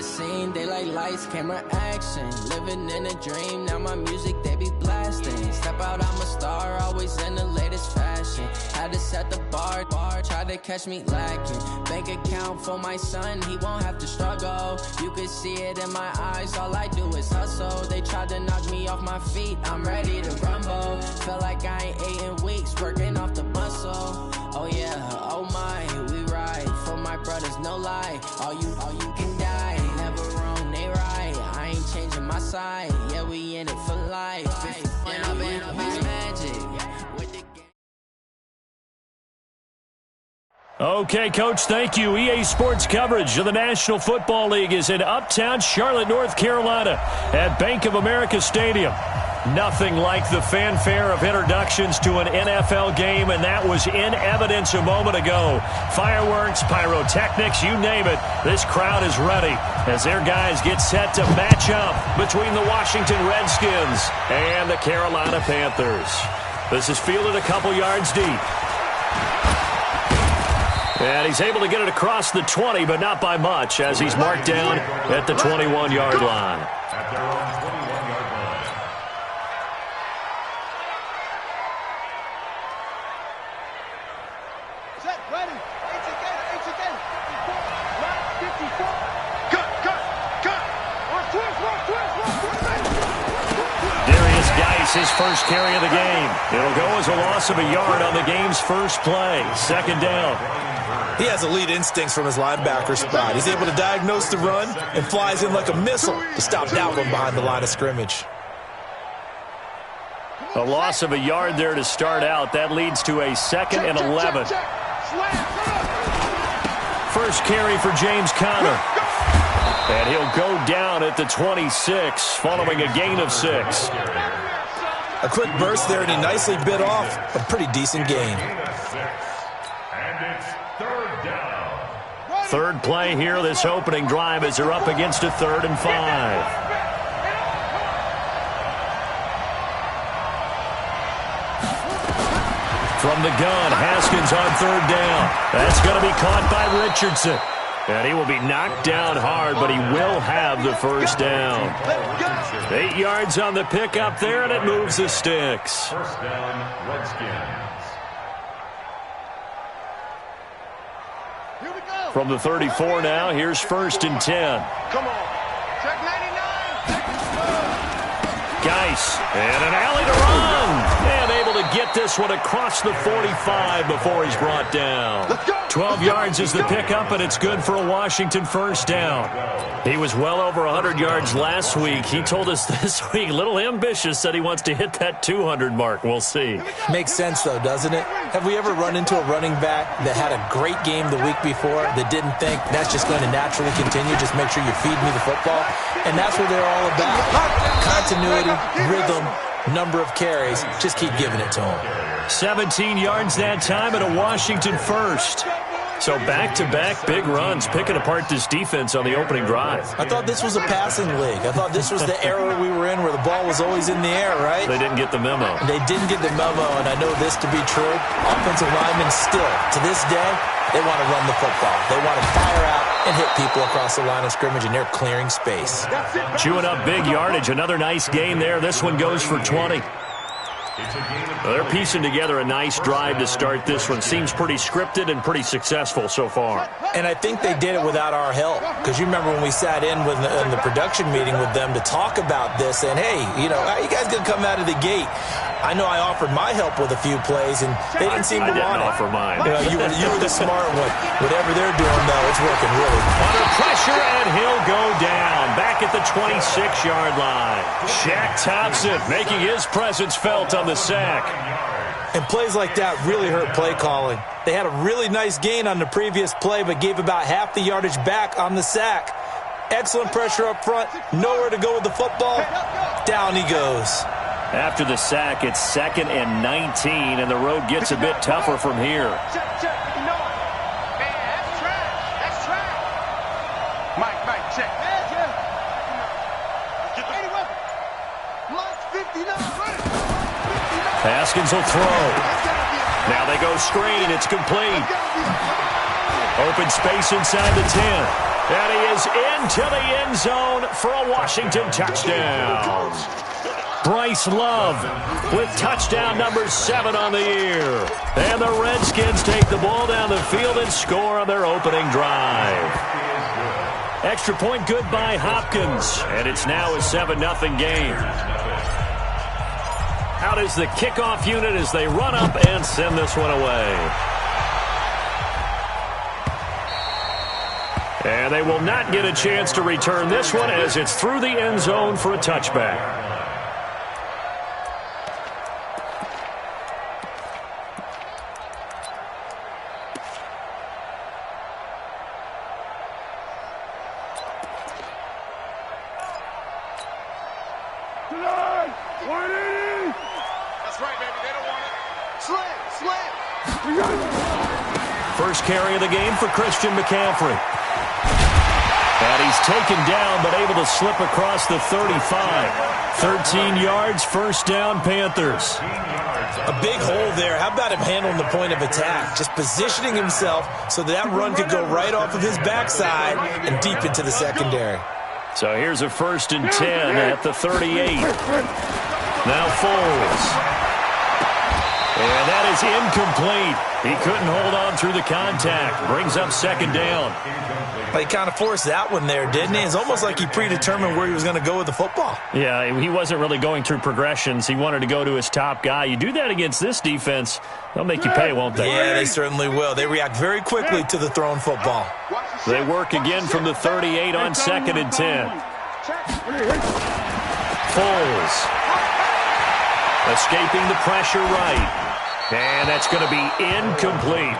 scene, they like lights, camera, action. Living in a dream, now my music, they be blasting. Step out, I'm a star, always in the latest fashion. Had to set the bar, try to catch me lacking. Bank account for my son, he won't have to struggle. You can see it in my eyes, all I do is hustle. They tried to knock me off my feet, I'm ready to rumble. Feel like I ain't ate in weeks, working off the muscle. Oh yeah, oh my, we ride for my brothers, no lie. All you can die, never wrong, they right. I ain't changing my side, yeah, we in it for life. And I've been magic. Okay, Coach, thank you. EA Sports coverage of the National Football League is in uptown Charlotte, North Carolina at Bank of America Stadium. Nothing like the fanfare of introductions to an NFL game, and that was in evidence a moment ago. Fireworks, pyrotechnics, you name it. This crowd is ready as their guys get set to match up between the Washington Redskins and the Carolina Panthers. This is fielded a couple yards deep. And he's able to get it across the 20, but not by much, as he's marked down at the 21-yard line. At their own 21-yard line. Set, ready. H again. 54. Cut. Darius Geis, his first carry of the game. It'll go as a loss of a yard on the game's first play. Second down. He has elite instincts from his linebacker spot. He's able to diagnose the run and flies in like a missile to stop that one behind the line of scrimmage. A loss of a yard there to start out. That leads to a 2nd and 11. First carry for James Conner. And he'll go down at the 26 following a gain of 6. A quick burst there, and he nicely bit off a pretty decent gain. And it's third down. Third play here, this opening drive, as they're up against a 3rd and 5. From the gun, Haskins on 3rd down. That's going to be caught by Richardson. And he will be knocked down hard, but he will have the first down. 8 yards on the pickup there, and it moves the sticks. First down, Redskins. From the 34 now, here's 1st and 10. Come on. Track 99. Geis, and an alley to run. And able to get this one across the 45 before he's brought down. 12 yards is the pickup, and it's good for a Washington first down. He was well over 100 yards last week. He told us this week, a little ambitious, said he wants to hit that 200 mark. We'll see. Makes sense, though, doesn't it? Have we ever run into a running back that had a great game the week before that didn't think that's just going to naturally continue? Just make sure you feed me the football. And that's what they're all about. Continuity, rhythm, number of carries. Just keep giving it to them. 17 yards that time and a Washington first. So back-to-back big runs, picking apart this defense on the opening drive. I thought this was a passing league. I thought this was the era we were in where the ball was always in the air, right? They didn't get the memo. They didn't get the memo, and I know this to be true. Offensive linemen still, to this day, they want to run the football. They want to fire out and hit people across the line of scrimmage, and they're clearing space. Chewing up big yardage. Another nice gain there. This one goes for 20. They're piecing together a nice drive to start this one. Seems pretty scripted and pretty successful so far. And I think they did it without our help. Because you remember when we sat in the production meeting with them to talk about this, and hey, how you guys going to come out of the gate? I know I offered my help with a few plays, and they didn't seem to want it. I didn't offer mine. You were the smart one. Whatever they're doing, though, it's working really. Under pressure, and he'll go down. Back at the 26-yard line. Shaq Thompson making his presence felt on the sack. And plays like that really hurt play calling. They had a really nice gain on the previous play, but gave about half the yardage back on the sack. Excellent pressure up front. Nowhere to go with the football. Down he goes. After the sack, it's 2nd and 19, and the road gets a bit tougher from here. Check. No. Man, that's trash. That's trash. Mike, check. Get the Mark 59. Haskins will throw. Now they go screen. It's complete. Open space inside the 10. And he is into the end zone for a Washington touchdown. Bryce Love with touchdown number 7 on the year. And the Redskins take the ball down the field and score on their opening drive. Extra point good by Hopkins. And it's now a 7-0 game. Out is the kickoff unit as they run up and send this one away. And they will not get a chance to return this one as it's through the end zone for a touchback. First carry of the game for Christian McCaffrey. And he's taken down but able to slip across the 35. 13 yards, first down, Panthers. A big hole there. How about him handling the point of attack? Just positioning himself so that run could go right off of his backside and deep into the secondary. So here's a 1st and 10 at the 38. Now Foles. And that is incomplete. He couldn't hold on through the contact. Brings up 2nd down. But he kind of forced that one there, didn't he? It's almost like he predetermined where he was going to go with the football. Yeah, he wasn't really going through progressions. He wanted to go to his top guy. You do that against this defense, they'll make you pay, won't they? Yeah, they certainly will. They react very quickly to the thrown football. They work again from the 38 on 2nd and 10. Foles. Escaping the pressure right. And that's going to be incomplete.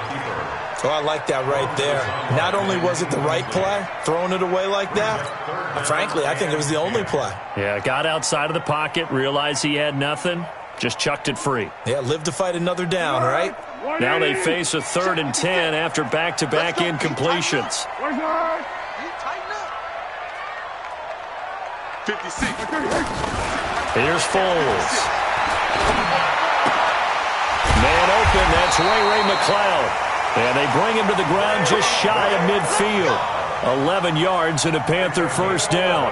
Oh, I like that right there. Not only was it the right play, throwing it away like that, frankly, I think it was the only play. Yeah, got outside of the pocket, realized he had nothing, just chucked it free. Yeah, live to fight another down, right? Now they face a 3rd and 10 after back-to-back incompletions. 56. Here's Foles. Man open, that's Ray McLeod. And they bring him to the ground just shy of midfield. 11 yards and a Panther 1st down.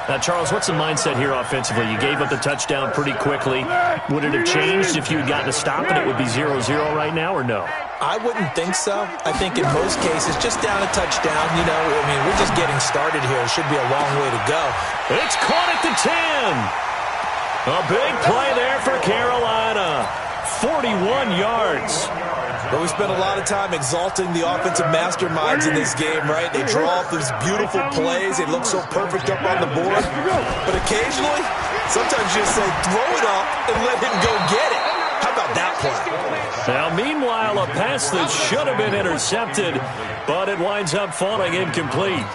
Now, Charles, what's the mindset here offensively? You gave up the touchdown pretty quickly. Would it have changed if you had gotten a stop and it would be 0-0 right now, or no? I wouldn't think so. I think in most cases, just down a touchdown, you know, I mean, we're just getting started here. It should be a long way to go. It's caught at the 10. A big play there for Carolina. 41 yards. But we spent a lot of time exalting the offensive masterminds in this game, right? They draw up these beautiful plays. They look so perfect up on the board. But occasionally, sometimes you just say, throw it up and let him go get it. How about that play? Now, meanwhile, a pass that should have been intercepted, but it winds up falling incomplete.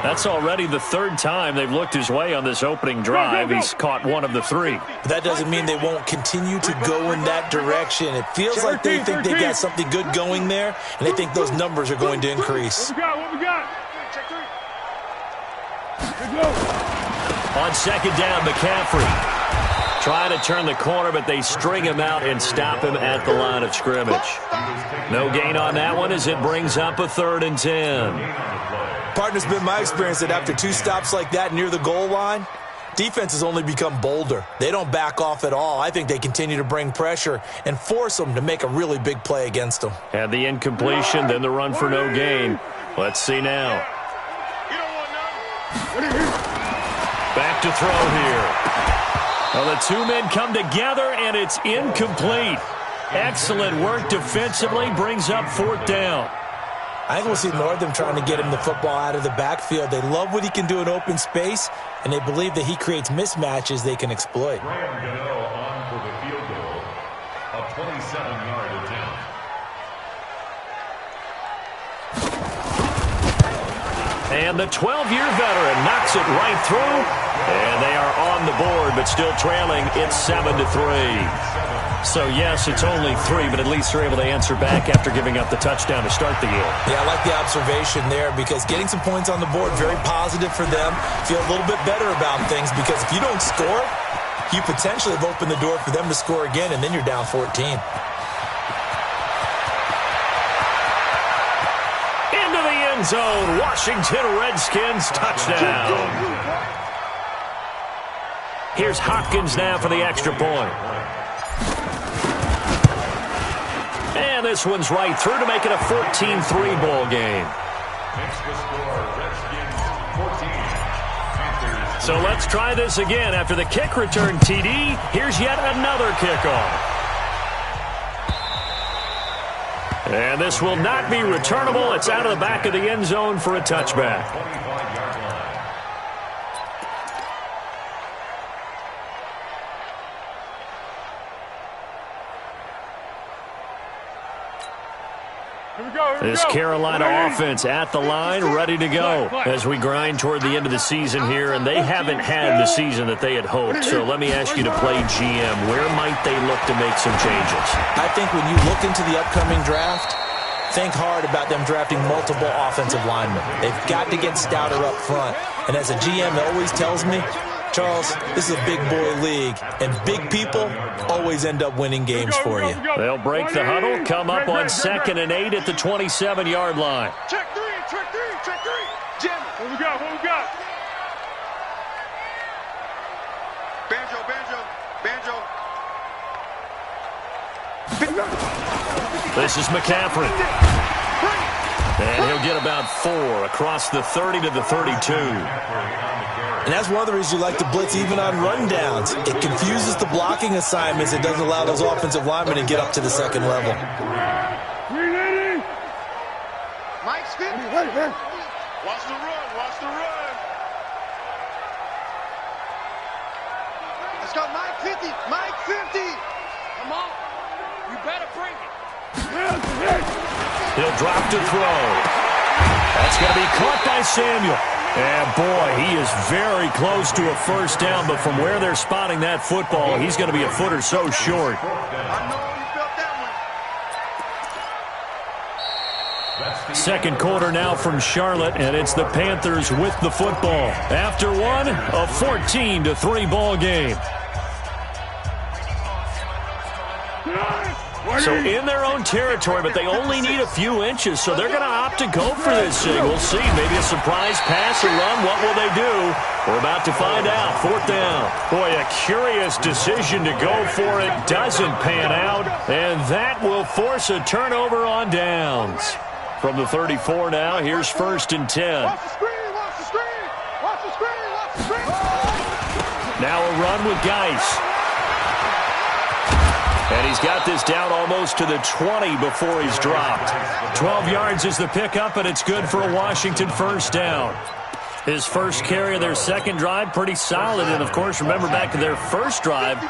That's already the 3rd time they've looked his way on this opening drive. He's caught one of the 3. But that doesn't mean they won't continue to go in that direction. It feels like they think they got something good going there, and they think those numbers are going to increase. What we got? On 2nd down, McCaffrey trying to turn the corner, but they string him out and stop him at the line of scrimmage. No gain on that one as it brings up a 3rd and 10. Partner's been my experience that after 2 stops like that near the goal line, defenses only become bolder. They don't back off at all. I think they continue to bring pressure and force them to make a really big play against them. And the incompletion, then the run for no gain. Let's see now. Back to throw here. Well, the 2 men come together, and it's incomplete. Excellent work defensively, brings up 4th down. I think we'll see more of them trying to get him the football out of the backfield. They love what he can do in open space, and they believe that he creates mismatches they can exploit. Graham Gano on for the field goal, a 27-yard attempt. And the 12-year veteran knocks it right through, and they are on the board, but still trailing. It's 7-3. So, yes, it's only 3, but at least they're able to answer back after giving up the touchdown to start the year. Yeah, I like the observation there because getting some points on the board, very positive for them. Feel a little bit better about things because if you don't score, you potentially have opened the door for them to score again, and then you're down 14. Into the end end zone. Washington Redskins touchdown. Here's Hopkins now for the extra point. And this one's right through to make it a 14-3 ball game. Makes the score Redskins 14. Panthers. So let's try this again. After the kick return TD, here's yet another kickoff. And this will not be returnable. It's out of the back of the end zone for a touchback. 25-yard line. This Carolina offense at the line, ready to go as we grind toward the end of the season here, and they haven't had the season that they had hoped. So let me ask you to play GM. Where might they look to make some changes? I think when you look into the upcoming draft, think hard about them drafting multiple offensive linemen. They've got to get stouter up front. And as a GM, it always tells me, Charles, this is a big boy league, and big people always end up winning games for you. They'll break the huddle, come up on 2nd and 8 at the 27-yard line. Check three, check three, check three. Jim. What we got, what we got? Banjo, banjo, banjo. This is McCaffrey. And he'll get about 4 across the 30 to the 32. And that's one of the reasons you like to blitz even on rundowns. It confuses the blocking assignments. It doesn't allow those offensive linemen to get up to the second level. Mike's fit. Watch the run, watch the run. Let's go, Mike 50, Mike 50. Come on, you better bring it. He'll drop to throw. That's going to be caught by Samuel. And, boy, he is very close to a first down, but from where they're spotting that football, he's going to be a foot or so short. I know you felt that one. Second quarter now from Charlotte, and it's the Panthers with the football. After one, a 14-3 ball game. So in their own territory, but they only need a few inches, so they're going to opt to go for this thing. We'll see. Maybe a surprise pass or run. What will they do? We're about to find out. 4th down. Boy, a curious decision to go for it. Doesn't pan out, and that will force a turnover on downs. From the 34 now, here's 1st and 10. Watch the screen, watch the screen, watch the screen, watch the screen. Now a run with Geis. And he's got this down almost to the 20 before he's dropped. 12 yards is the pickup, and it's good for a Washington first down. His first carry of their second drive, pretty solid. And, of course, remember back to their first drive,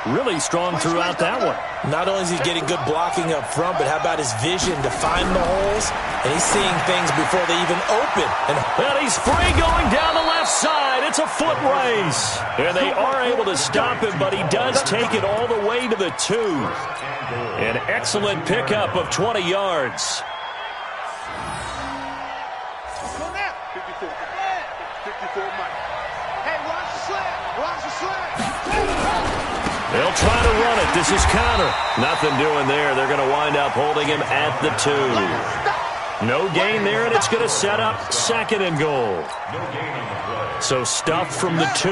really strong throughout that one. Not only is he getting good blocking up front, but how about his vision to find the holes? And he's seeing things before they even open. And he's free going down the left side. It's a foot race. And they are able to stop him, but he does take it all the way to the 2. An excellent pickup of 20 yards. They'll try to run it. This is Connor. Nothing doing there. They're going to wind up holding him at the 2. No gain there, and it's going to set up 2nd and goal. So stuff from the 2.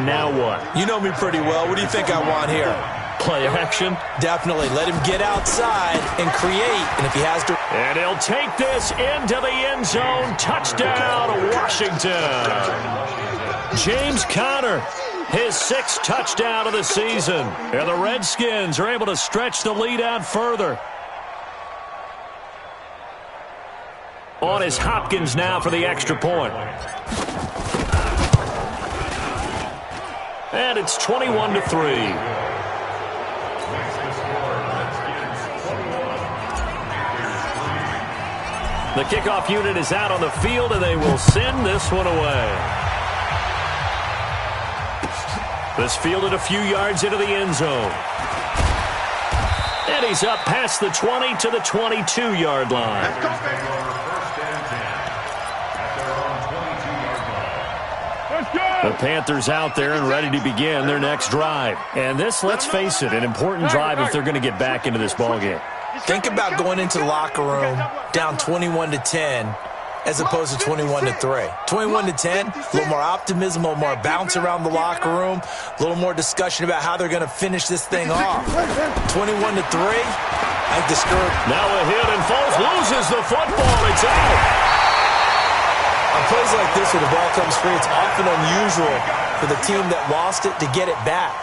Now what? You know me pretty well. What do you think I want here? Play action? Definitely. Let him get outside and create. And if he has to... And he'll take this into the end zone. Touchdown, Washington. James Conner. His 6th touchdown of the season. And the Redskins are able to stretch the lead out further. On is Hopkins now for the extra point. And it's 21-3. The kickoff unit is out on the field, and they will send this one away. This fielded a few yards into the end zone. And he's up past the 20 to the 22-yard line. The Panthers out there and ready to begin their next drive. And this, let's face it, an important drive if they're going to get back into this ballgame. Think about going into the locker room down 21-10 as opposed to 21-3. 21-10, a little more optimism, a little more bounce around the locker room, a little more discussion about how they're going to finish this thing off. 21-3, I think the score. Now a hit and Foles loses the football. It's out. On plays like this where the ball comes free, it's often unusual for the team that lost it to get it back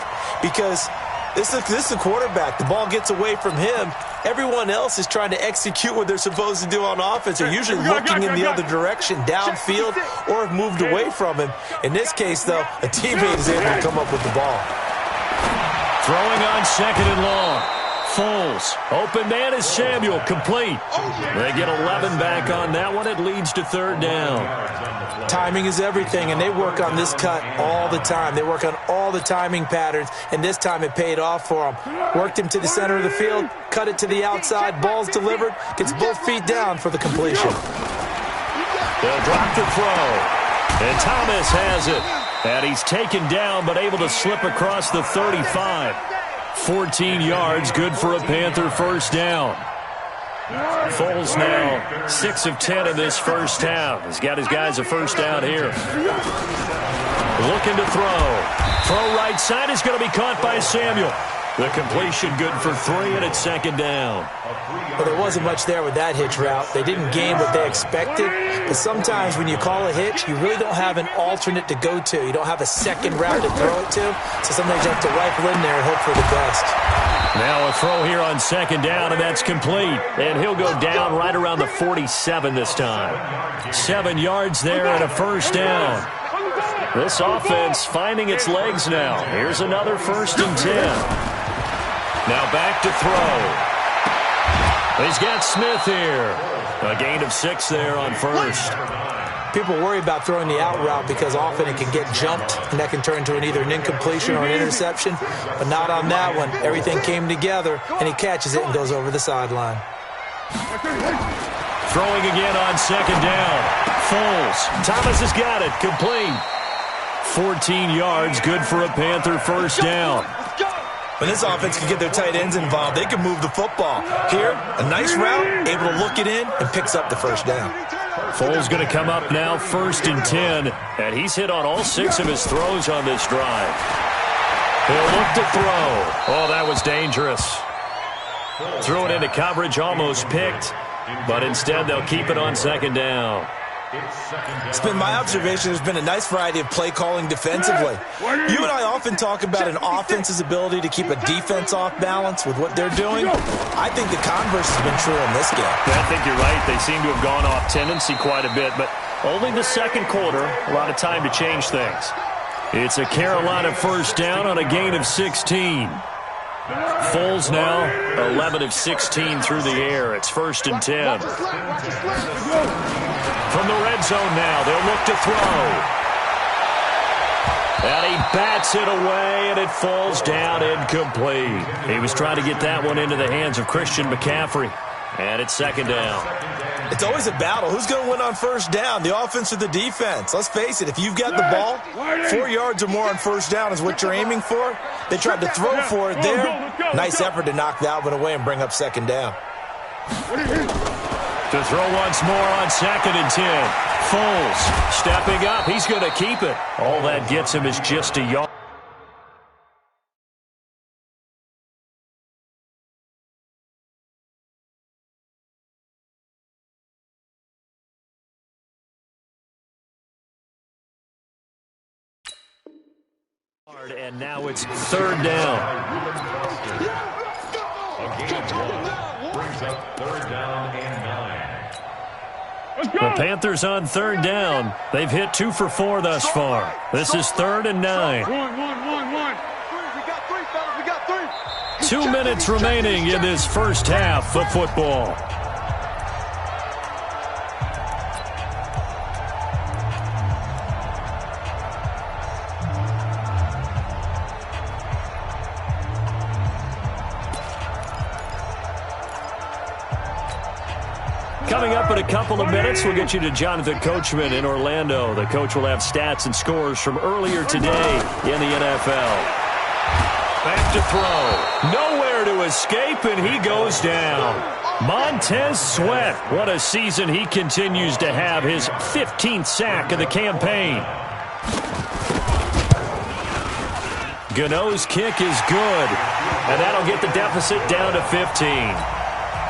because this is a quarterback. The ball gets away from him. Everyone else is trying to execute what they're supposed to do on offense. They're usually looking in the other direction, downfield, or have moved away from him. In this case, though, a teammate is able to come up with the ball. Throwing on 2nd and long. Foles. Open man is Samuel. Complete. They get 11 back on that one. It leads to 3rd down. Timing is everything, and they work on this cut all the time. They work on all the timing patterns, and this time it paid off for them. Worked him to the center of the field, cut it to the outside, ball's delivered, gets both feet down for the completion. They'll drop the throw, and Thomas has it. And he's taken down, but able to slip across the 35. 14 yards, good for a Panther 1st down. Foles now 6 of 10 in this first half. He's got his guys a 1st down here. Looking to throw. Throw right side is going to be caught by Samuel. The completion good for 3, and it's 2nd down. Well, there wasn't much there with that hitch route. They didn't gain what they expected. But sometimes when you call a hitch, you really don't have an alternate to go to. You don't have a second route to throw it to. So sometimes you have to rifle in there and hope for the best. Now a throw here on 2nd down, and that's complete. And he'll go down right around the 47 this time. 7 yards there and a 1st down. This offense finding its legs now. Here's another 1st and 10. Now back to throw. He's got Smith here. A gain of 6 there on 1st. People worry about throwing the out route because often it can get jumped, and that can turn into either an incompletion or an interception. But not on that one. Everything came together, and he catches it and goes over the sideline. Throwing again on 2nd down. Foles. Thomas has got it. Complete. 14 yards, good for a Panther 1st down. When this offense can get their tight ends involved, they can move the football. Here, a nice route, able to look it in, and picks up the 1st down. Foles going to come up now 1st and 10, and he's hit on all 6 of his throws on this drive. He'll look to throw. Oh, that was dangerous. Threw it into coverage, almost picked, but instead they'll keep it on 2nd down. It's been my observation there's been a nice variety of play calling defensively. You and I often talk about an offense's ability to keep a defense off balance with what they're doing. I think the converse has been true in this game. I think you're right. They seem to have gone off tendency quite a bit, but only the 2nd quarter, a lot of time to change things. It's a Carolina 1st down on a gain of 16. Foles now 11 of 16 through the air. It's 1st and 10. From the red zone now, they'll look to throw. And he bats it away, and it falls down incomplete. He was trying to get that one into the hands of Christian McCaffrey. And it's 2nd down. It's always a battle. Who's going to win on 1st down, the offense or the defense? Let's face it, if you've got the ball, 4 yards or more on 1st down is what you're aiming for. They tried to throw for it there. Nice effort to knock that one away and bring up 2nd down. To throw once more on 2nd and 10. Foles stepping up. He's going to keep it. All that gets him is just a yard. And now it's 3rd down. Brings up 3rd down and 9. The Panthers on 3rd down. They've hit 2 for 4 thus far. This is 3rd and 9. We got 3, fellas. We got 3. 2 minutes remaining in this first half of football. Coming up in a couple of minutes, we'll get you to Jonathan Coachman in Orlando. The coach will have stats and scores from earlier today in the NFL. Back to throw. Nowhere there to escape, and he goes down. Montez Sweat, what a season he continues to have, his 15th sack of the campaign. Gano's kick is good, and that'll get the deficit down to 15.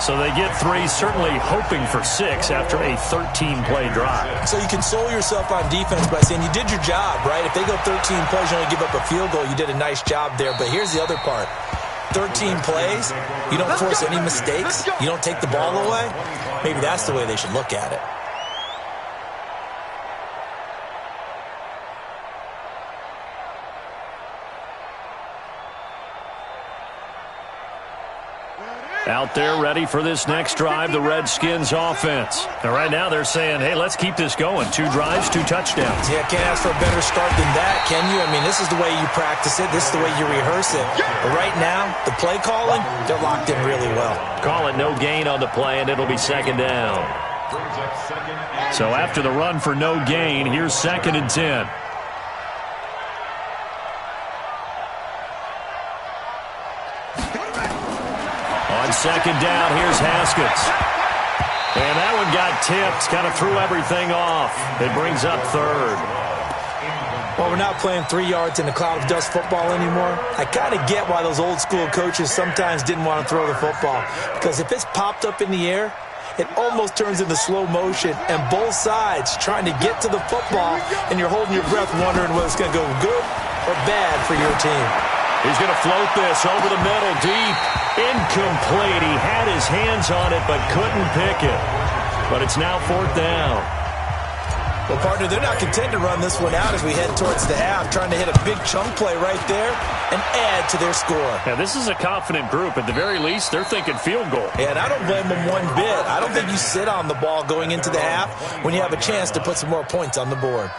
So they get 3, certainly hoping for 6 after a 13-play drive. So you console yourself on defense by saying you did your job, right? If they go 13 plays, you only give up a field goal, you did a nice job there. But here's the other part. 13 plays, you don't force any mistakes, you don't take the ball away. Maybe that's the way they should look at it. Out there ready for this next drive, the Redskins offense. And right now they're saying, hey, let's keep this going. 2 drives, 2 touchdowns. Yeah, can't ask for a better start than that, can you? I mean, this is the way you practice it. This is the way you rehearse it. But right now, the play calling, they're locked in really well. Call it no gain on the play, and it'll be 2nd down. So after the run for no gain, here's 2nd and 10. On 2nd down, here's Haskins. And that one got tipped, kind of threw everything off. It brings up 3rd. Well, we're not playing 3 yards in a cloud of dust football anymore. I kind of get why those old school coaches sometimes didn't want to throw the football. Because if it's popped up in the air, it almost turns into slow motion. And both sides trying to get to the football, and you're holding your breath wondering whether it's going to go good or bad for your team. He's going to float this over the middle, deep. Incomplete. He had his hands on it, but couldn't pick it. But it's now 4th down. Well, partner, they're not content to run this one out as we head towards the half, trying to hit a big chunk play right there and add to their score. Yeah, this is a confident group. At the very least, they're thinking field goal. Yeah, and I don't blame them one bit. I don't think you sit on the ball going into the half when you have a chance to put some more points on the board.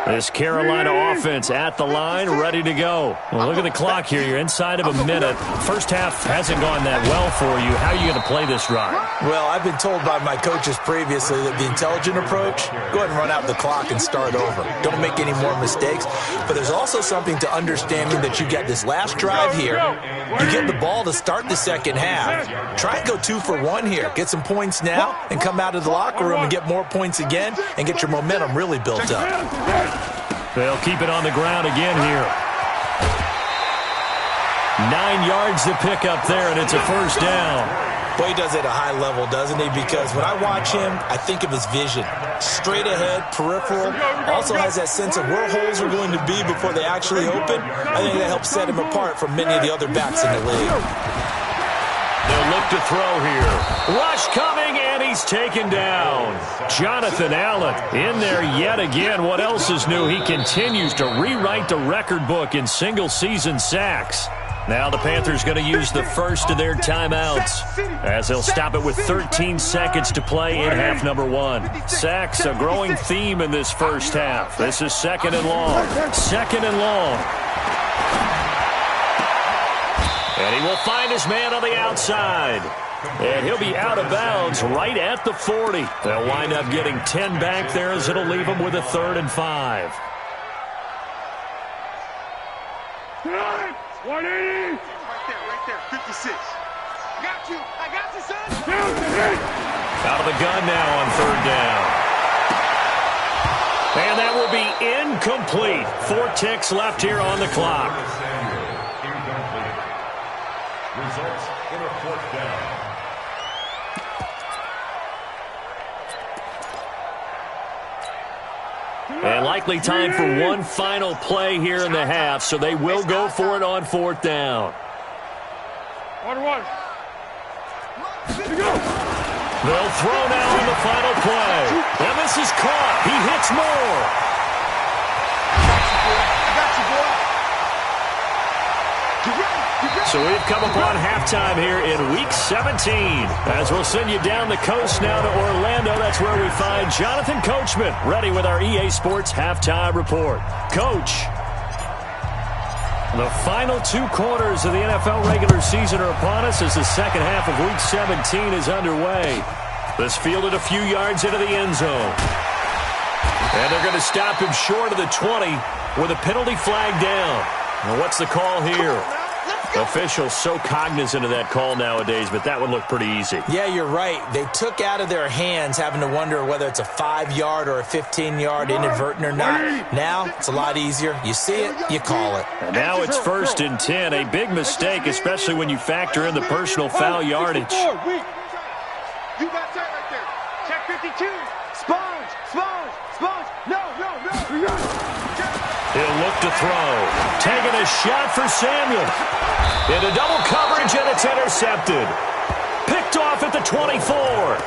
This Carolina offense at the line, ready to go. Well, look at the clock here. You're inside of a minute. First half hasn't gone that well for you. How are you going to play this drive? Well, I've been told by my coaches previously that the intelligent approach, go ahead and run out the clock and start over. Don't make any more mistakes. But there's also something to understanding that you get this last drive here. You get the ball to start the second half. Try and go 2 for 1 here. Get some points now and come out of the locker room and get more points again and get your momentum really built up. They'll keep it on the ground again here. 9 yards to pick up there, and it's a 1st down. Boy, he does it at a high level, doesn't he? Because when I watch him, I think of his vision. Straight ahead, peripheral. Also has that sense of where holes are going to be before they actually open. I think that helps set him apart from many of the other backs in the league. They'll look to throw here. Rush coming, and he's taken down. Jonathan Allen in there yet again. What else is new? He continues to rewrite the record book in single-season sacks. Now the Panthers going to use the first of their timeouts as they'll stop it with 13 seconds to play in half number 1. Sacks, a growing theme in this first half. This is 2nd and long. 2nd and long. And he will find his man on the outside. And he'll be out of bounds right at the 40. They'll wind up getting 10 back there as it'll leave them with a 3rd and 5. 180. Right there, 56. Got you. I got you, son. Out of the gun now on 3rd down. And that will be incomplete. 4 ticks left here on the clock. Results in a 4th down. And likely time for one final play here in the half, so they will go for it on 4th down. 1-1. Here we go. They'll throw now on the final play. And this is caught. He hits more. I got you, boy. Get ready. So we've come upon halftime here in Week 17. As we'll send you down the coast now to Orlando, that's where we find Jonathan Coachman, ready with our EA Sports Halftime Report. Coach, the final 2 quarters of the NFL regular season are upon us as the second half of Week 17 is underway. This fielded a few yards into the end zone. And they're going to stop him short of the 20. with a penalty flag down. Well, what's the call here? Officials so cognizant of that call nowadays, but that would look pretty easy. Yeah, you're right. They took out of their hands having to wonder whether it's a 5-yard or a 15-yard inadvertent or not. Now, it's a lot easier. You see it, you call it. And now it's 1st and 10. A big mistake, especially when you factor in the personal foul yardage. You got that right there. Check 52. Sponge. No. He'll look to throw. Taking a shot for Samuel. Into double coverage, and it's intercepted. Picked off at the 24.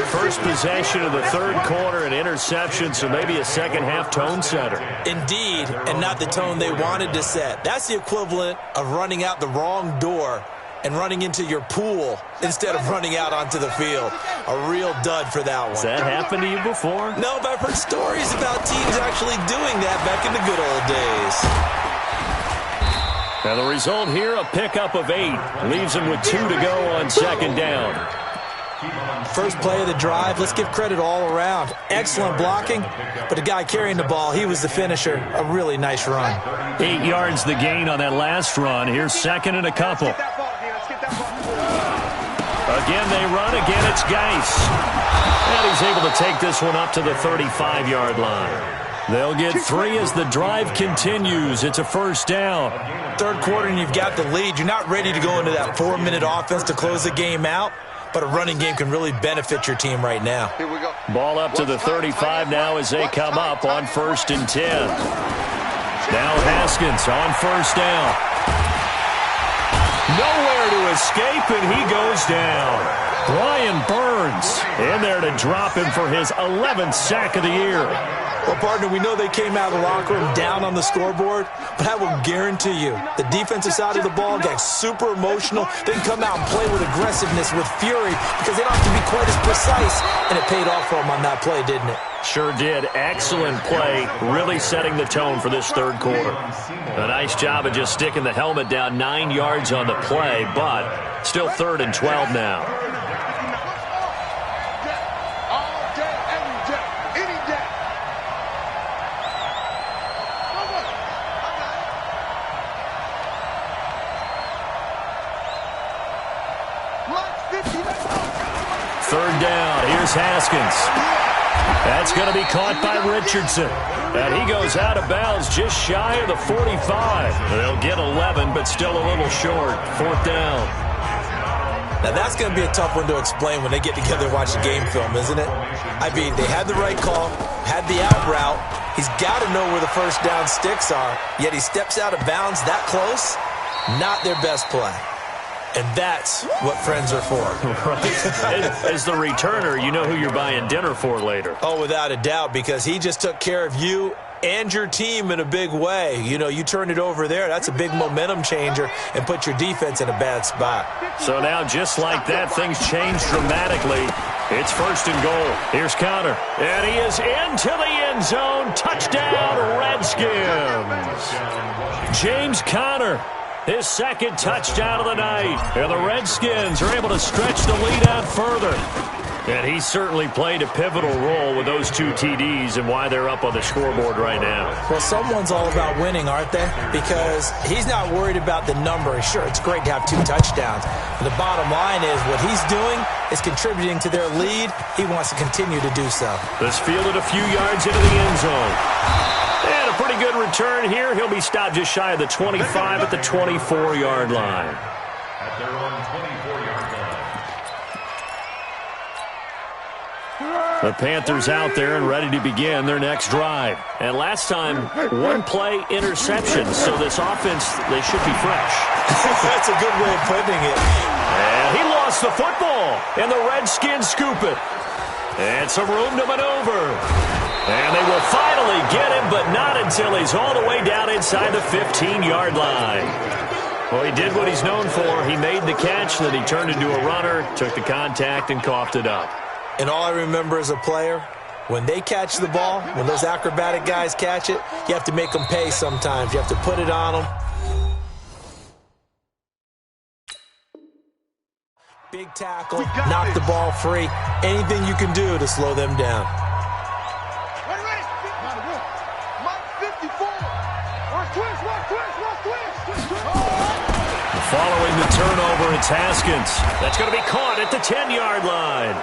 First possession of the third quarter, an interception, so maybe a second-half tone setter. Indeed, and not the tone they wanted to set. That's the equivalent of running out the wrong door and running into your pool instead of running out onto the field. A real dud for that one. Has that happened to you before? No, but I've heard stories about teams actually doing that back in the good old days. And the result here, a pickup of 8. Leaves them with 2 to go on second down. First play of the drive, let's give credit all around. Excellent blocking, but the guy carrying the ball, he was the finisher. A really nice run. 8 yards the gain on that last run. Here's second and a couple. Again, they run. Again, it's Geis. And he's able to take this one up to the 35-yard line. They'll get 3 as the drive continues. It's a first down. Third quarter and you've got the lead. You're not ready to go into that 4-minute offense to close the game out, but a running game can really benefit your team right now. Here we go. Ball up to the 35 now as they come up on 1st and 10. Now Haskins on first down. Nowhere to escape, and he goes down. Brian Burns in there to drop him for his 11th sack of the year. Well, partner, we know they came out of the locker room down on the scoreboard, but I will guarantee you the defensive side of the ball got super emotional. They can come out and play with aggressiveness, with fury, because they don't have to be quite as precise, and it paid off for them on that play, didn't it? Sure did. Excellent play, really setting the tone for this third quarter. A nice job of just sticking the helmet down 9 yards on the play, but still 3rd and 12 now. Third down. Here's Haskins. That's going to be caught by Richardson. And he goes out of bounds just shy of the 45. They'll get 11, but still a little short. 4th down. Now, that's going to be a tough one to explain when they get together and watch the game film, isn't it? I mean, they had the right call, had the out route. He's got to know where the first down sticks are, yet he steps out of bounds that close. Not their best play. And that's what friends are for. Right. As the returner, you know who you're buying dinner for later. Oh, without a doubt, because he just took care of you and your team in a big way. You know, you turn it over there, that's a big momentum changer and put your defense in a bad spot. So now, just like that, things change dramatically. It's 1st and goal. Here's Conner. And he is into the end zone. Touchdown, Redskins. James Conner. His 2nd touchdown of the night. And the Redskins are able to stretch the lead out further. And he certainly played a pivotal role with those 2 TDs and why they're up on the scoreboard right now. Well, someone's all about winning, aren't they? Because he's not worried about the number. Sure, it's great to have 2 touchdowns. But the bottom line is what he's doing is contributing to their lead. He wants to continue to do so. This fielded a few yards into the end zone. And a pretty good return here. He'll be stopped just shy of the 25 at the 24-yard line. At their own 24-yard line. The Panthers out there and ready to begin their next drive. And last time, 1-play interception. So this offense, they should be fresh. That's a good way of putting it. And he lost the football. And the Redskins scoop it. And some room to maneuver. And they will finally get him, but not until he's all the way down inside the 15-yard line. Well, he did what he's known for. He made the catch, then he turned into a runner, took the contact, and coughed it up. And all I remember as a player, when they catch the ball, when those acrobatic guys catch it, you have to make them pay sometimes. You have to put it on them. Big tackle, knock the ball free. Anything you can do to slow them down. Ready. Mike 54. turnover. It's Haskins. That's going to be caught at the 10-yard line.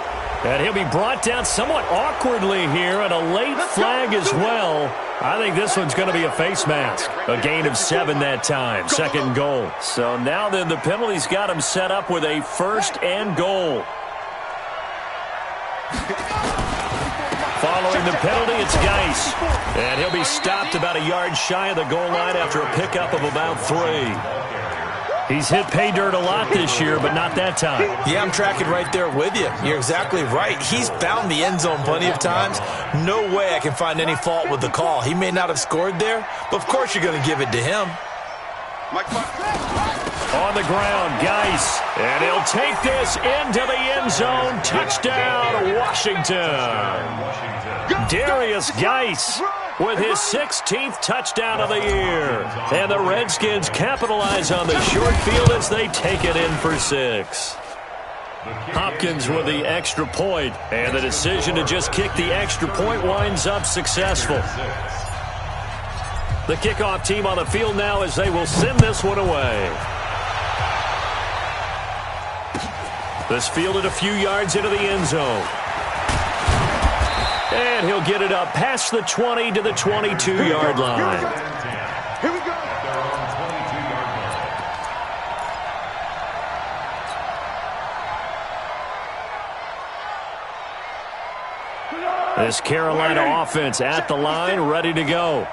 And he'll be brought down somewhat awkwardly here, and a late flag as well. I think this one's going to be a face mask. A gain of 7 that time. Second goal. So now then the penalty's got him set up with a first and goal. Following the penalty, it's Geis. And he'll be stopped about a yard shy of the goal line after a pickup of about 3. He's hit pay dirt a lot this year, but not that time. Yeah, I'm tracking right there with you. You're exactly right. He's found the end zone plenty of times. No way I can find any fault with the call. He may not have scored there, but of course you're going to give it to him. On the ground, Geis. And he'll take this into the end zone. Touchdown, Washington. Darius Geis with his 16th touchdown of the year. And the Redskins capitalize on the short field as they take it in for 6. Hopkins with the extra point, and the decision to just kick the extra point winds up successful. The kickoff team on the field now as they will send this one away. This fielded a few yards into the end zone. And he'll get it up past the 20 to the 22-yard line. Here we go. This Carolina offense at the line, ready to go.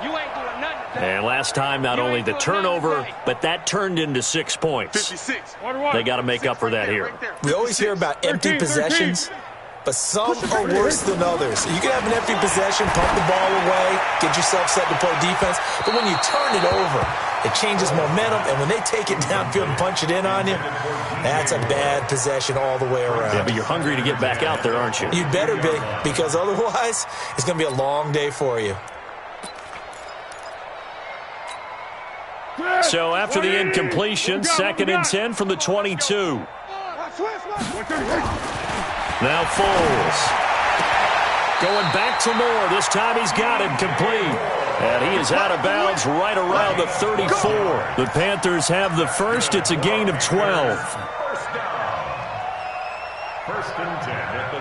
And last time, not only the turnover, but that turned into 6 points. They got to make up for that here. We always hear about empty possessions, but some are worse than others. You can have an empty possession, pump the ball away, get yourself set to play defense, but when you turn it over, it changes momentum, and when they take it downfield and punch it in on you, that's a bad possession all the way around. Yeah, but you're hungry to get back out there, aren't you? You better be, because otherwise, it's going to be a long day for you. So after the incompletion, 2nd and 10 from the 22. Now Foles. Going back to Moore. This time he's got it complete. And he is out of bounds right around the 34. The Panthers have the first. It's a gain of 12. First and 10 at the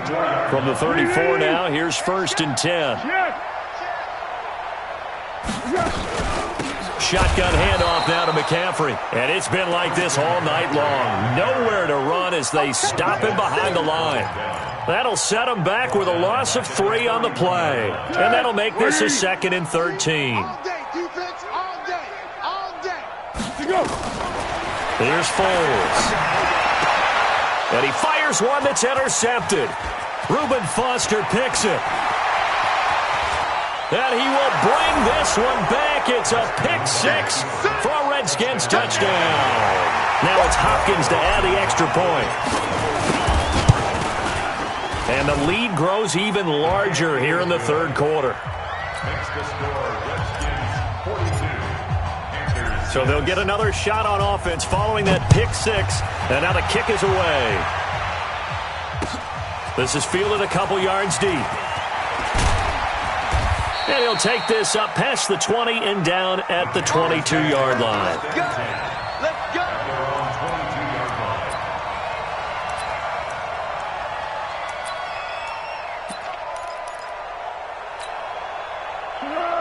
32. From the 34 now, here's 1st and 10. Shotgun handoff now to McCaffrey. And it's been like this all night long. Nowhere to run as they stop him behind the line. That'll set him back with a loss of 3 on the play. And that'll make this a 2nd and 13. All day, defense, all day, all day. Here's Foles. And he fires one that's intercepted. Reuben Foster picks it. And he will bring this one back. It's a pick 6 for a Redskins touchdown. Now it's Hopkins to add the extra point. And the lead grows even larger here in the 3rd quarter. Makes the score Redskins 42. So they'll get another shot on offense following that pick 6. And now the kick is away. This is fielded a couple yards deep. And he'll take this up past the 20 and down at the 22-yard line. Let's go.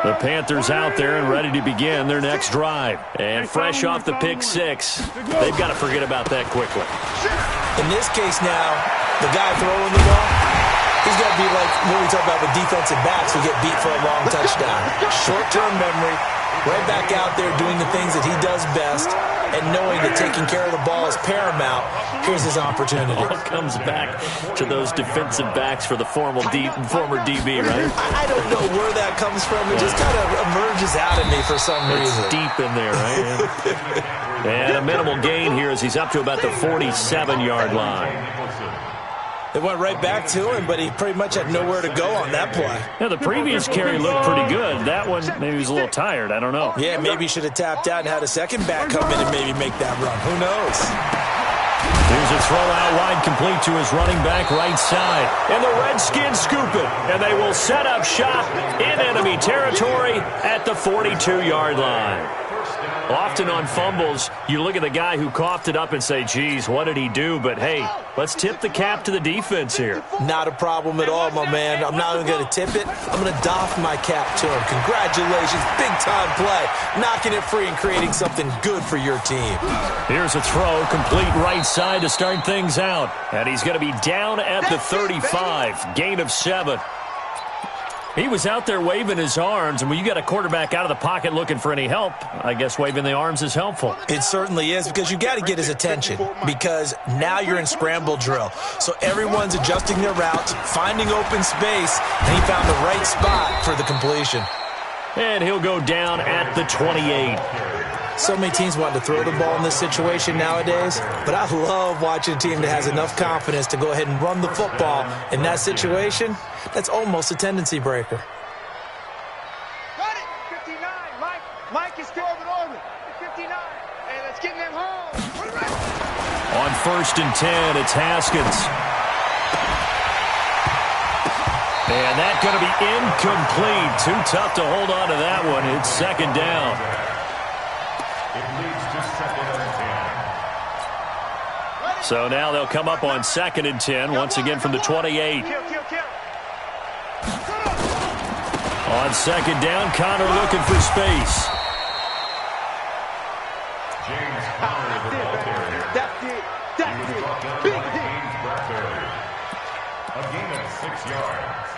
The Panthers out there and ready to begin their next drive. And fresh off the pick 6, they've got to forget about that quickly. In this case now, the guy throwing the ball, he's got to be like when we talk about with defensive backs who get beat for a long touchdown. Short-term memory, right back out there doing the things that he does best, and knowing that taking care of the ball is paramount. Here's his opportunity. It all comes back to those defensive backs for the former DB, right? I don't know where that comes from. It just kind of emerges out of me for some reason. It's deep in there, right? And a minimal gain here as he's up to about the 47-yard line. They went right back to him, but he pretty much had nowhere to go on that play. Yeah, the previous carry looked pretty good. That one, maybe he was a little tired. I don't know. Yeah, maybe he should have tapped out and had a second back come in and maybe make that run. Who knows? Here's a throw out wide complete to his running back right side. And the Redskins scoop it. And they will set up shop in enemy territory at the 42-yard line. Often on fumbles, you look at the guy who coughed it up and say, geez, what did he do? But, hey, let's tip the cap to the defense here. Not a problem at all, my man. I'm not even going to tip it. I'm going to doff my cap to him. Congratulations. Big-time play. Knocking it free and creating something good for your team. Here's a throw, complete right side to start things out. And he's going to be down at the 35. Gain of 7. He was out there waving his arms, and when you got a quarterback out of the pocket looking for any help, I guess waving the arms is helpful. It certainly is, because you got to get his attention, because now you're in scramble drill. So everyone's adjusting their routes, finding open space, and he found the right spot for the completion. And he'll go down at the 28. So many teams want to throw the ball in this situation nowadays, but I love watching a team that has enough confidence to go ahead and run the football. In that situation, that's almost a tendency breaker. Got it! 59. Mike is still over the 59. Hey, let's get them home. On 1st and 10, it's Haskins. And that's going to be incomplete. Too tough to hold on to that one. It's 2nd down. It leads to 2nd and 10. So now they'll come up on 2nd and 10, once again from the 28. Kill. On 2nd down, Connor looking for space. James Conner, the ball carrier. That's it. He was brought down by James Bradbury. A gain of 6 yards.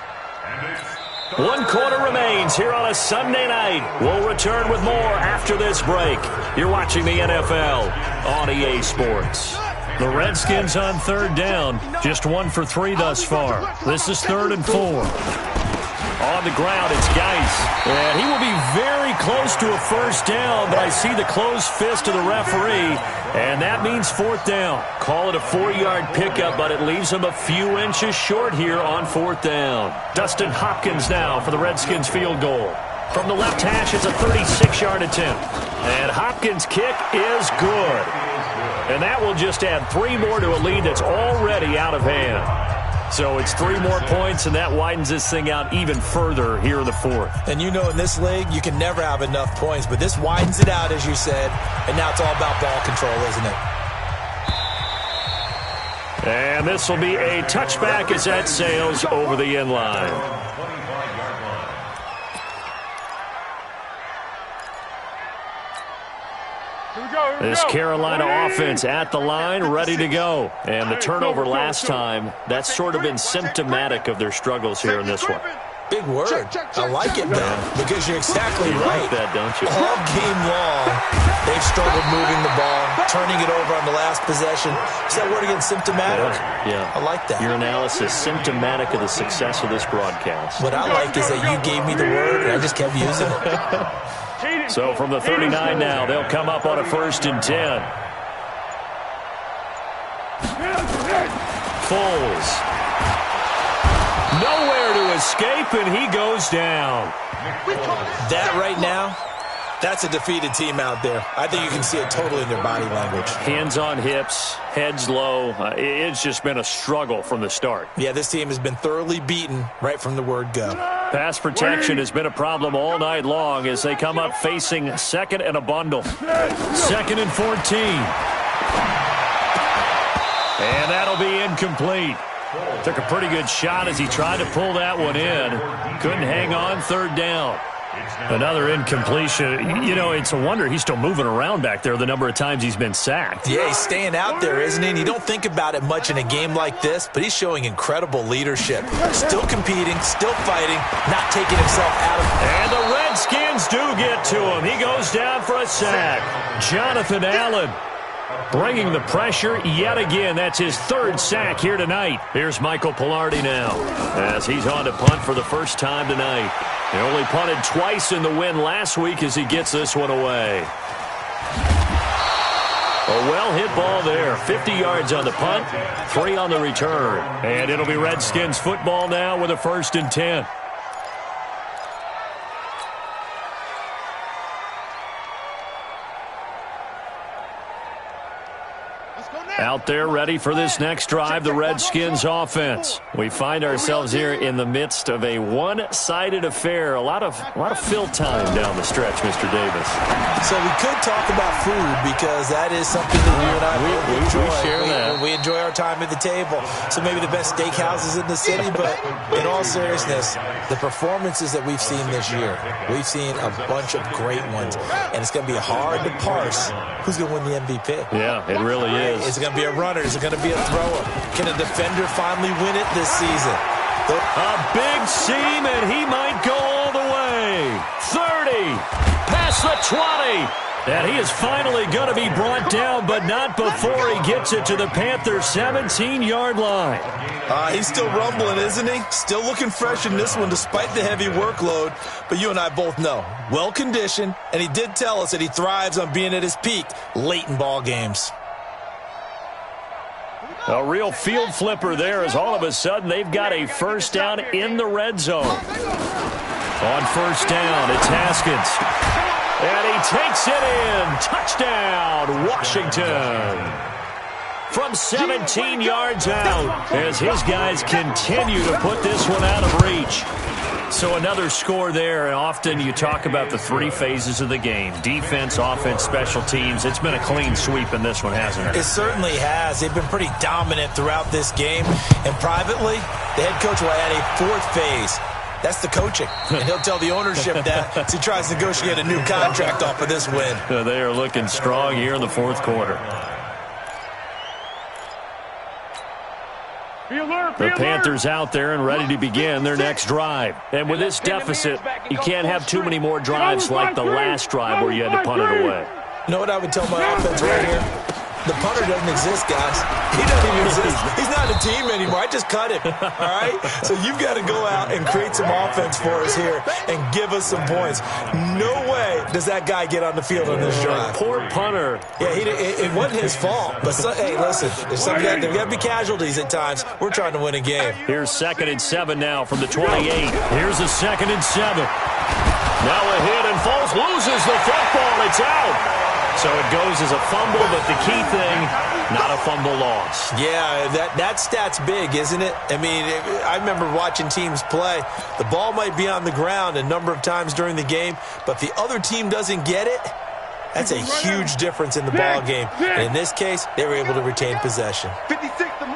And it's 1 quarter remains here on a Sunday night. We'll return with more after this break. You're watching the NFL on EA Sports. The Redskins on 3rd down. Just 1 for 3 thus far. This is 3rd and 4. On the ground, it's Geis. And he will be very close to a 1st down, but I see the closed fist of the referee, and that means 4th down. Call it a 4-yard pickup, but it leaves him a few inches short here on 4th down. Dustin Hopkins now for the Redskins field goal. From the left hash, it's a 36-yard attempt. And Hopkins' kick is good. And that will just add 3 more to a lead that's already out of hand. So it's 3 more points, and that widens this thing out even further here in the 4th. And you know, in this league, you can never have enough points, but this widens it out, as you said, and now it's all about ball control, isn't it? And this will be a touchback as that sails over the end line. 25-yard line. This Carolina offense at the line, ready to go. And the turnover last time, that's sort of been symptomatic of their struggles here in this one. Big word. I like it, man, because you're exactly You right. like that, don't you? All game long, they've struggled moving the ball, turning it over on the last possession. Is that word again, symptomatic? Yeah. I like that. Your analysis, symptomatic of the success of this broadcast. What I like is that you gave me the word, and I just kept using it. So from the 39 now, they'll come up on a 1st and 10. Foles. Nowhere to escape, and he goes down. That right now, that's a defeated team out there. I think you can see it totally in their body language. Hands on hips, heads low. It's just been a struggle from the start. Yeah, this team has been thoroughly beaten right from the word go. Pass protection has been a problem all night long as they come up facing 2nd and a bundle. 2nd and 14. And that'll be incomplete. Took a pretty good shot as he tried to pull that one in. Couldn't hang on, 3rd down. Another incompletion. You know, it's a wonder he's still moving around back there the number of times he's been sacked. Yeah, he's staying out there, isn't he? And you don't think about it much in a game like this, but he's showing incredible leadership. Still competing, still fighting, not taking himself out of it. And the Redskins do get to him. He goes down for a sack. Jonathan Allen bringing the pressure yet again. That's his 3rd sack here tonight. Here's Michael Pilardi now as he's on to punt for the first time tonight. He only punted twice in the win last week as he gets this one away. A well-hit ball there. 50 yards on the punt, 3 on the return. And it'll be Redskins football now with a 1st and 10. Out there ready for this next drive, the Redskins offense. We find ourselves here in the midst of a one-sided affair. A lot of fill time down the stretch, Mr. Davis. So we could talk about food because that is something that you and I enjoy. We share that. We enjoy our time at the table. So maybe the best steakhouses in the city, but in all seriousness, the performances that we've seen this year, we've seen a bunch of great ones, and it's going to be hard to parse who's going to win the MVP. Yeah, it really is. Is it going to be a runner? Is it going to be a thrower? Can a defender finally win it this season? A big seam, and he might go all the way. 30, past the 20. And he is finally going to be brought down, but not before he gets it to the Panthers' 17-yard line. He's still rumbling, isn't he? Still looking fresh in this one despite the heavy workload. But you and I both know, well-conditioned, and he did tell us that he thrives on being at his peak late in ball games. A real field flipper there as all of a sudden they've got a first down in the red zone. On first down, it's Haskins. And he takes it in. Touchdown, Washington. From 17 yards out as his guys continue to put this one out of reach. So another score there, and often you talk about the three phases of the game. Defense, offense, special teams. It's been a clean sweep in this one, hasn't it? It certainly has. They've been pretty dominant throughout this game. And privately, the head coach will add a fourth phase. That's the coaching. And he'll tell the ownership that as he tries to negotiate a new contract off of this win. They are looking strong here in the fourth quarter. The Panthers out there and ready to begin their next drive. And with this deficit, you can't have too many more drives like the last drive where you had to punt it away. You know what I would tell my offense right here? The punter doesn't exist, guys. He doesn't even exist. He's not a team anymore. I just cut him, all right? So you've got to go out and create some offense for us here and give us some points. No way does that guy get on the field on this drive. Poor punter. Yeah, it wasn't his fault. But, hey, listen, there's got to be casualties at times. We're trying to win a game. Here's 2nd and 7 now from the 28. Here's a 2nd and 7. Now a hit and Foles loses the football. It's out. So it goes as a fumble, but the key thing, not a fumble loss. Yeah, that stat's big, isn't it? I mean, I remember watching teams play. The ball might be on the ground a number of times during the game, but if the other team doesn't get it, that's a huge difference in the ball game. And in this case, they were able to retain possession. 56 to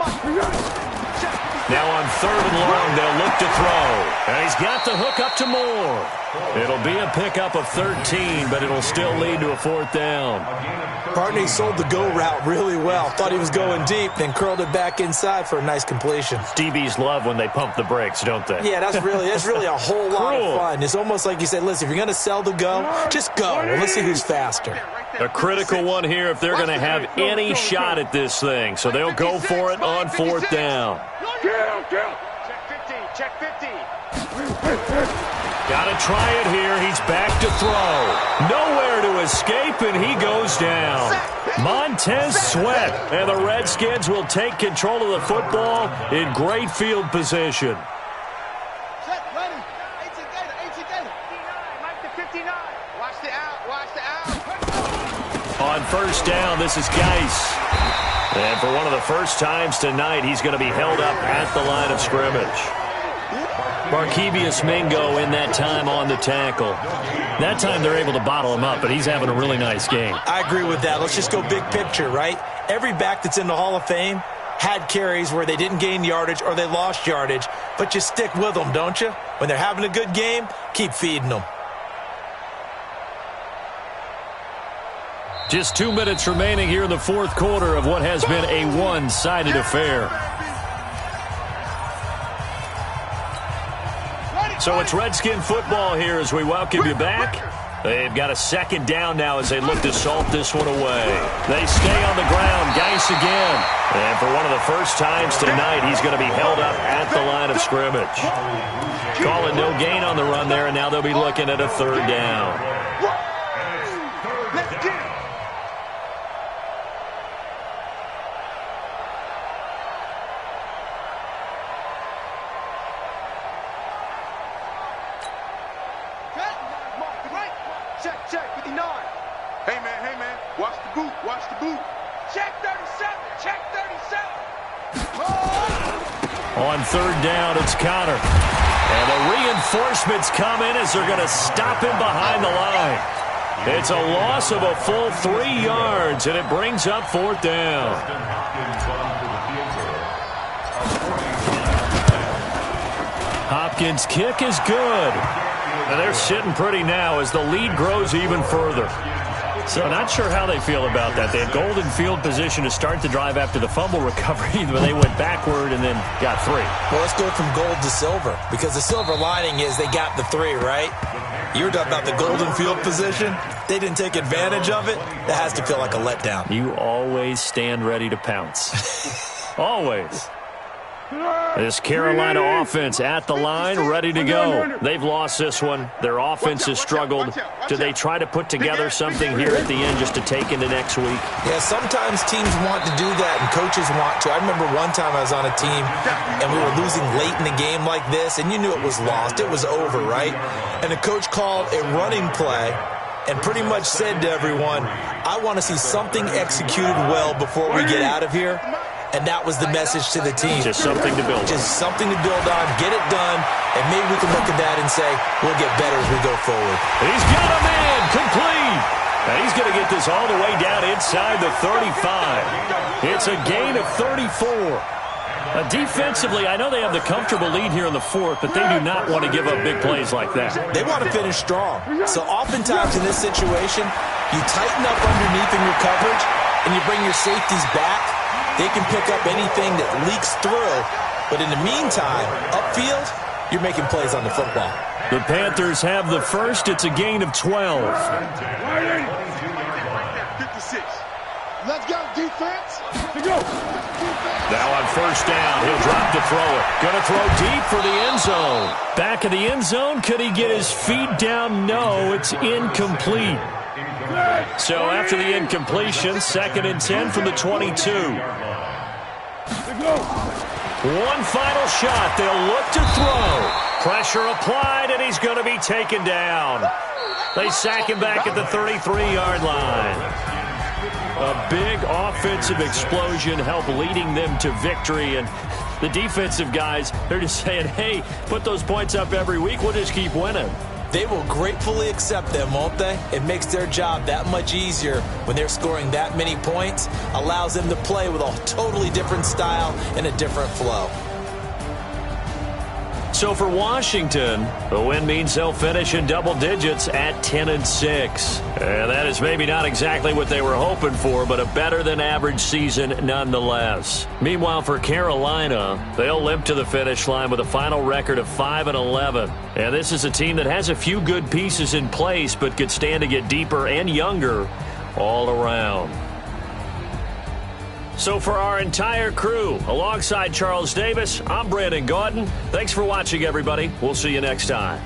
Now on 3rd and long, they'll look to throw. And he's got the hook up to Moore. It'll be a pickup of 13, but it'll still lead to a 4th down. Partney sold the go route really well. Thought he was going deep, then curled it back inside for a nice completion. DBs love when they pump the brakes, don't they? Yeah, that's really a whole lot of fun. It's almost like you say, listen, if you're going to sell the go, just go. Let's see who's faster. A critical one here if they're going to have any shot at this thing. So they'll go for it on 4th down. Check 50. Got to try it here. He's back to throw. Nowhere to escape, and he goes down. Montez Sweat, and the Redskins will take control of the football in great field position. Check, ready. 18 Gator. Mike to 59. Watch the out. On first down, this is Geis. And for one of the first times tonight, he's going to be held up at the line of scrimmage. Markevius Mingo in that time on the tackle. That time they're able to bottle him up, but he's having a really nice game. I agree with that. Let's just go big picture, right? Every back that's in the Hall of Fame had carries where they didn't gain yardage or they lost yardage, but you stick with them, don't you? When they're having a good game, keep feeding them. Just 2 minutes remaining here in the fourth quarter of what has been a one-sided affair. So it's Redskin football here as we welcome you back. They've got a 2nd down now as they look to salt this one away. They stay on the ground. Geis again. And for one of the first times tonight, he's going to be held up at the line of scrimmage. Calling no gain on the run there, and now they'll be looking at a 3rd down. Let's get it. Check, 59. Hey, man, watch the boot. Check 37. Check 37. On third down, it's Connor. And the reinforcements come in as they're going to stop him behind the line. It's a loss of a full 3 yards, and it brings up fourth down. Hopkins' kick is good. And they're sitting pretty now as the lead grows even further. So not sure how they feel about that. They had golden field position to start the drive after the fumble recovery, but they went backward and then got 3. Well, let's go from gold to silver, because the silver lining is they got the 3, right? You were talking about the golden field position. They didn't take advantage of it. That has to feel like a letdown. You always stand ready to pounce. Always. This Carolina offense at the line, ready to go. They've lost this one. Their offense has struggled. Do they try to put together something here at the end just to take into next week? Yeah, sometimes teams want to do that and coaches want to. I remember one time I was on a team and we were losing late in the game like this, and you knew it was lost. It was over, right? And the coach called a running play and pretty much said to everyone, I want to see something executed well before we get out of here. And that was the message to the team. Just something to build on. Just something to build on, get it done, and maybe we can look at that and say, we'll get better as we go forward. He's got a man, complete. And he's going to get this all the way down inside the 35. It's a gain of 34. Defensively, I know they have the comfortable lead here in the fourth, but they do not want to give up big plays like that. They want to finish strong. So oftentimes in this situation, you tighten up underneath in your coverage, and you bring your safeties back. They can pick up anything that leaks through. But in the meantime, upfield, you're making plays on the football. The Panthers have the first. It's a gain of 12. 56. Let's go, defense. Let's go. Now on first down, he'll drop to throw it. Going to throw deep for the end zone. Back of the end zone, could he get his feet down? No, it's incomplete. So after the incompletion, 2nd and 10 from the 22. One final shot. They'll look to throw. Pressure applied, and he's going to be taken down. They sack him back at the 33-yard line. A big offensive explosion helped leading them to victory, and the defensive guys, they're just saying, hey, put those points up every week. We'll just keep winning. They will gratefully accept them, won't they? It makes their job that much easier when they're scoring that many points. Allows them to play with a totally different style and a different flow. So for Washington, the win means they'll finish in double digits at 10-6. And that is maybe not exactly what they were hoping for, but a better than average season nonetheless. Meanwhile, for Carolina, they'll limp to the finish line with a final record of 5-11. And this is a team that has a few good pieces in place, but could stand to get deeper and younger all around. So for our entire crew, alongside Charles Davis, I'm Brandon Gautin. Thanks for watching, everybody. We'll see you next time.